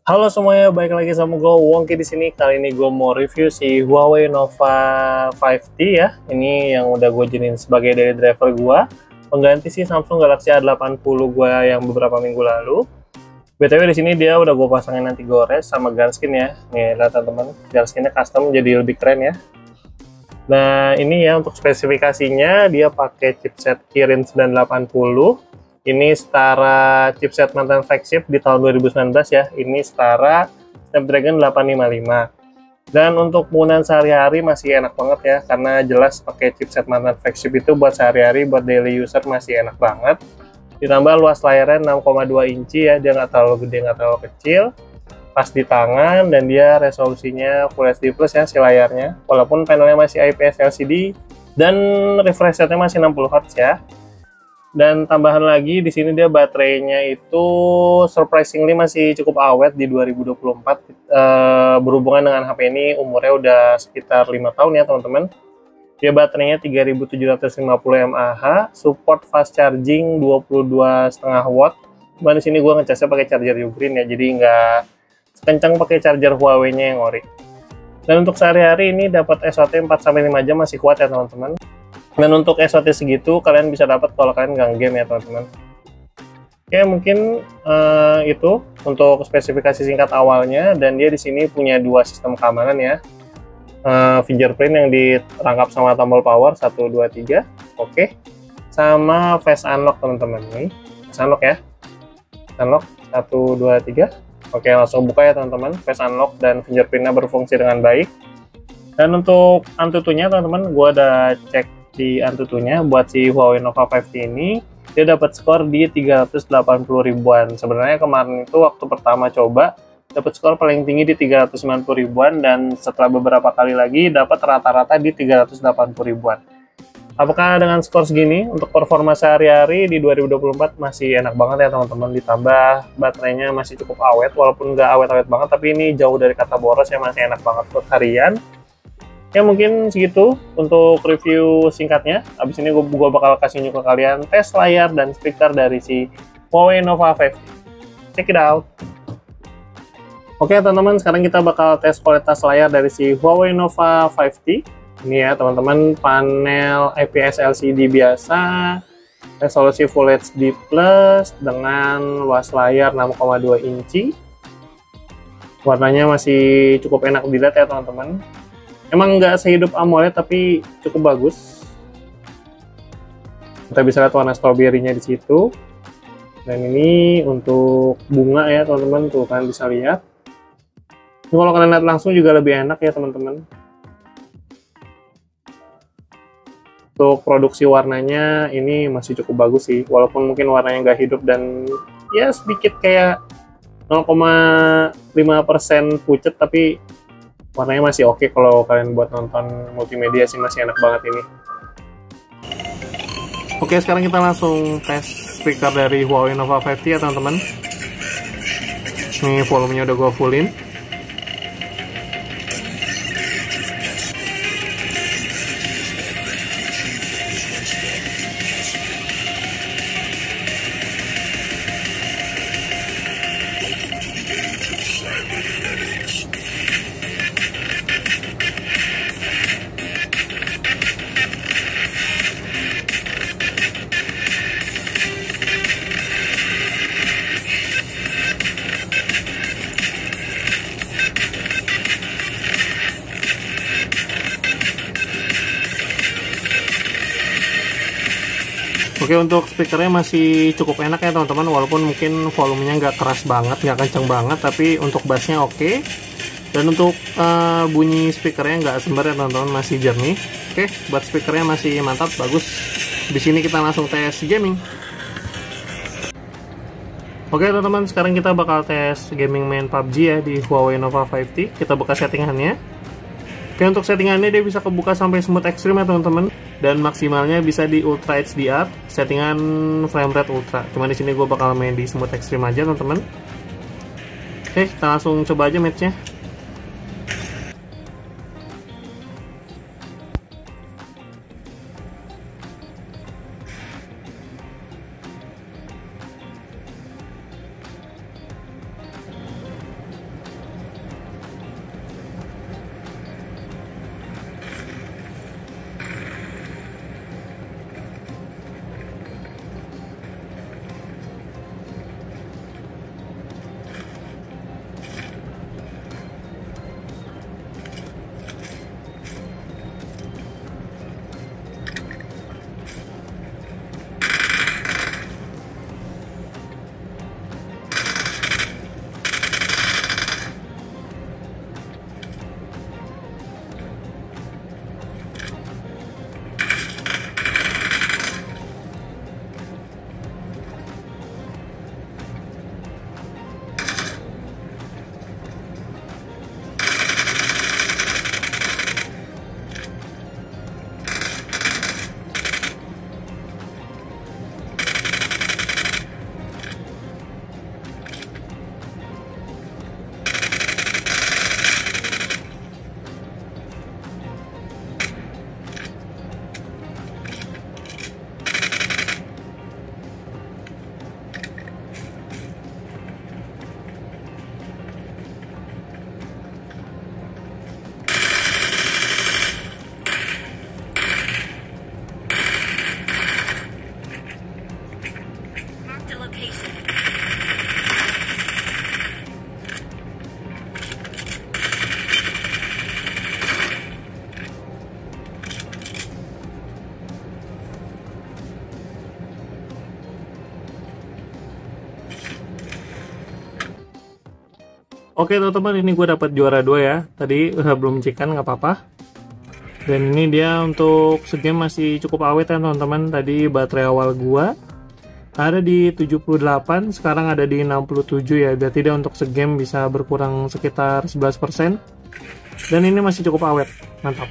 Halo semuanya, balik lagi sama gue Wongki di sini. Kali ini gue mau review si Huawei Nova 5T ya. Ini yang udah gue jadiin sebagai daily driver gue. Pengganti sih Samsung Galaxy A80 gue yang beberapa minggu lalu. BTW di sini dia udah gue pasangin nanti gores sama gunskin ya. Nih lihat teman-teman, gunskinnya custom jadi lebih keren ya. Nah ini ya untuk spesifikasinya, dia pakai chipset Kirin 980. Ini setara chipset mantan flagship di tahun 2019 ya. Ini setara Snapdragon 855. Dan untuk penggunaan sehari-hari masih enak banget ya, karena jelas pakai chipset mantan flagship itu buat sehari-hari, buat daily user masih enak banget. Ditambah luas layarnya 6,2 inci ya, dia nggak terlalu gede, nggak terlalu kecil. Pas di tangan, dan dia resolusinya Full HD Plus ya si layarnya. Walaupun panelnya masih IPS LCD dan refresh rate-nya masih 60 Hz ya. Dan tambahan lagi di sini dia baterainya itu surprisingly masih cukup awet di 2024. Berhubungan dengan HP ini umurnya udah sekitar 5 tahun ya teman-teman. Dia baterainya 3750 mAh, support fast charging 22,5 watt. Cuman di sini gue ngecasnya pakai charger Ugreen ya, jadi nggak kencang pakai charger Huawei-nya yang ori. Dan untuk sehari-hari ini dapat SOT 4-5 jam masih kuat ya teman-teman. Dan untuk SOT segitu kalian bisa dapat kalau kalian gang game ya teman-teman. Oke, mungkin itu untuk spesifikasi singkat awalnya. Dan dia di sini punya dua sistem keamanan ya. Fingerprint yang dirangkap sama tombol power 1, 2, 3. Oke. Sama face unlock teman-teman nih. Face unlock ya. Unlock 1, 2, 3. Oke, langsung buka ya teman-teman. Face unlock dan fingerprintnya berfungsi dengan baik. Dan untuk Antutunya teman-teman, gua ada cek di Antutunya buat si Huawei Nova 5T ini. Dia dapat skor di 380 ribuan. Sebenarnya kemarin itu waktu pertama coba dapat skor paling tinggi di 390 ribuan, dan setelah beberapa kali lagi dapat rata-rata di 380 ribuan. Apakah dengan skor segini untuk performa sehari-hari di 2024 masih enak banget ya teman-teman. Ditambah baterainya masih cukup awet, walaupun nggak awet-awet banget, tapi ini jauh dari kata boros ya, masih enak banget buat harian. Ya mungkin segitu untuk review singkatnya. Abis ini gue bakal kasih ke kalian tes layar dan speaker dari si Huawei Nova 5T. Check it out. Oke teman-teman, sekarang kita bakal tes kualitas layar dari si Huawei Nova 5T. Ini ya teman-teman, panel IPS LCD biasa, resolusi Full HD Plus dengan luas layar 6,2 inci. Warnanya masih cukup enak dilihat ya teman-teman. Emang nggak sehidup AMOLED tapi cukup bagus. Kita bisa lihat warna stroberinya di situ. Dan ini untuk bunga ya teman-teman, tuh kan bisa lihat. Ini kalau kalian lihat langsung juga lebih enak ya teman-teman. Untuk produksi warnanya ini masih cukup bagus sih, walaupun mungkin warnanya nggak hidup dan ya sedikit kayak 0,5% pucet, tapi warnanya masih oke kalau kalian buat nonton multimedia sih, masih enak banget ini. Oke, sekarang kita langsung tes speaker dari Huawei Nova 5T ya teman-teman. Ini volumenya udah gue fullin. Oke, untuk speakernya masih cukup enak ya teman-teman, walaupun mungkin volumenya nggak keras banget, nggak kenceng banget, tapi untuk bassnya oke. Dan untuk bunyi speakernya nggak sembar ya teman-teman, masih jernih. Oke, buat speakernya masih mantap, bagus. Di sini kita langsung tes gaming. Oke teman-teman, sekarang kita bakal tes gaming main PUBG ya di Huawei Nova 5T. Kita buka settingannya. Oke, untuk settingannya dia bisa kebuka sampai smooth extreme ya teman-teman. Dan maksimalnya bisa di Ultra HDR, settingan frame rate ultra. Cuma di sini gue bakal main di smooth extreme aja teman-teman. Oke, kita langsung coba aja matchnya. Oke teman-teman, ini gue dapat juara 2 ya. Tadi belum cikan, nggak apa-apa. Dan ini dia untuk segame masih cukup awet ya teman-teman. Tadi baterai awal gua ada di 78, sekarang ada di 67 ya. Berarti dia untuk segame bisa berkurang sekitar 11%. Dan ini masih cukup awet, mantap.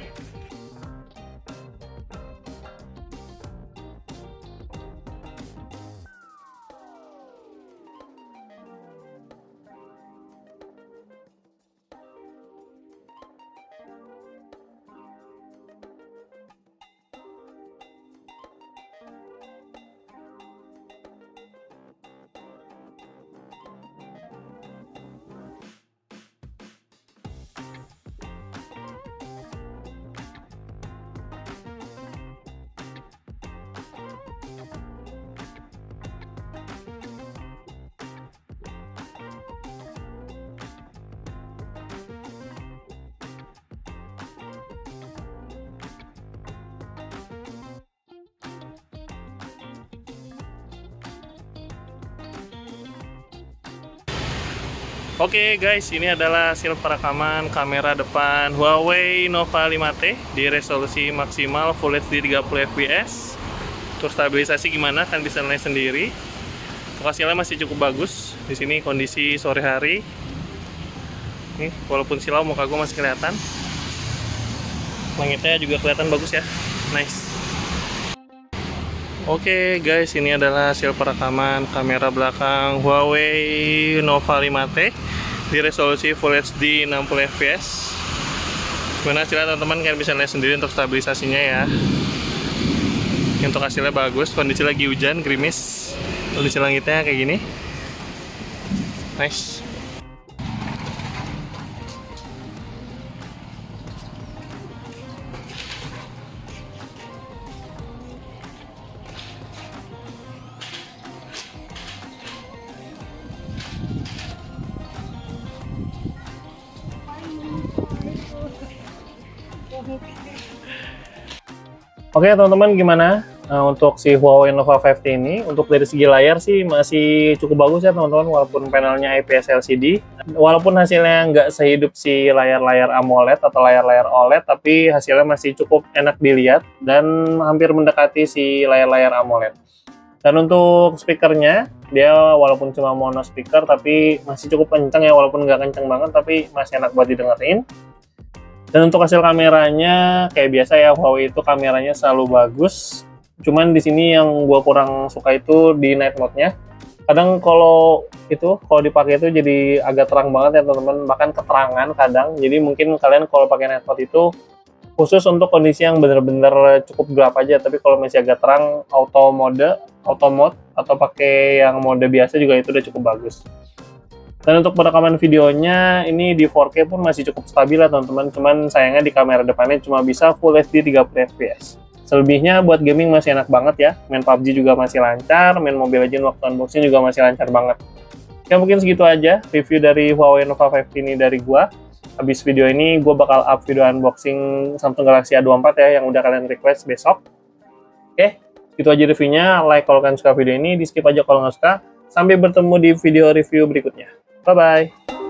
Oke guys, ini adalah hasil perekaman kamera depan Huawei Nova 5T di resolusi maksimal Full HD 30 fps. Untuk stabilisasi gimana kan bisa nilai sendiri. Untuk hasilnya masih cukup bagus. Di sini kondisi sore hari. Nih, walaupun silau muka gue masih kelihatan. Langitnya juga kelihatan bagus ya. Nice. Oke guys, ini adalah hasil perekaman kamera belakang Huawei Nova 5T di resolusi Full HD 60 fps. Gimana hasilnya teman-teman, kalian bisa lihat sendiri untuk stabilisasinya ya. Untuk hasilnya bagus, kondisi lagi hujan, gerimis, kondisi langitnya kayak gini. Nice. Oke teman-teman, gimana untuk si Huawei Nova 5T ini? Untuk dari segi layar sih masih cukup bagus ya teman-teman, walaupun panelnya IPS LCD. Walaupun hasilnya nggak sehidup si layar-layar AMOLED atau layar-layar OLED, tapi hasilnya masih cukup enak dilihat dan hampir mendekati si layar-layar AMOLED. Dan untuk speakernya, dia walaupun cuma mono speaker tapi masih cukup kenceng ya, walaupun nggak kenceng banget tapi masih enak buat didengerin. Dan untuk hasil kameranya kayak biasa ya, Huawei itu kameranya selalu bagus. Cuman di sini yang gue kurang suka itu di night mode-nya. Kadang kalau dipakai itu jadi agak terang banget ya teman-teman, bahkan keterangan kadang. Jadi mungkin kalian kalau pakai night mode itu khusus untuk kondisi yang bener-bener cukup gelap aja. Tapi kalau masih agak terang, auto mode atau pakai yang mode biasa juga itu udah cukup bagus. Dan untuk perekaman videonya ini di 4K pun masih cukup stabil ya teman-teman. Cuman sayangnya di kamera depannya cuma bisa Full HD 30 fps. Selebihnya buat gaming masih enak banget ya. Main PUBG juga masih lancar, main Mobile Legends waktu unboxing juga masih lancar banget. Ya mungkin segitu aja review dari Huawei Nova 5T ini dari gua. Habis video ini gua bakal up video unboxing Samsung Galaxy A24 ya, yang udah kalian request besok. Oke, itu aja reviewnya. Like kalau kalian suka video ini, di skip aja kalau nggak suka. Sampai bertemu di video review berikutnya. Bye-bye.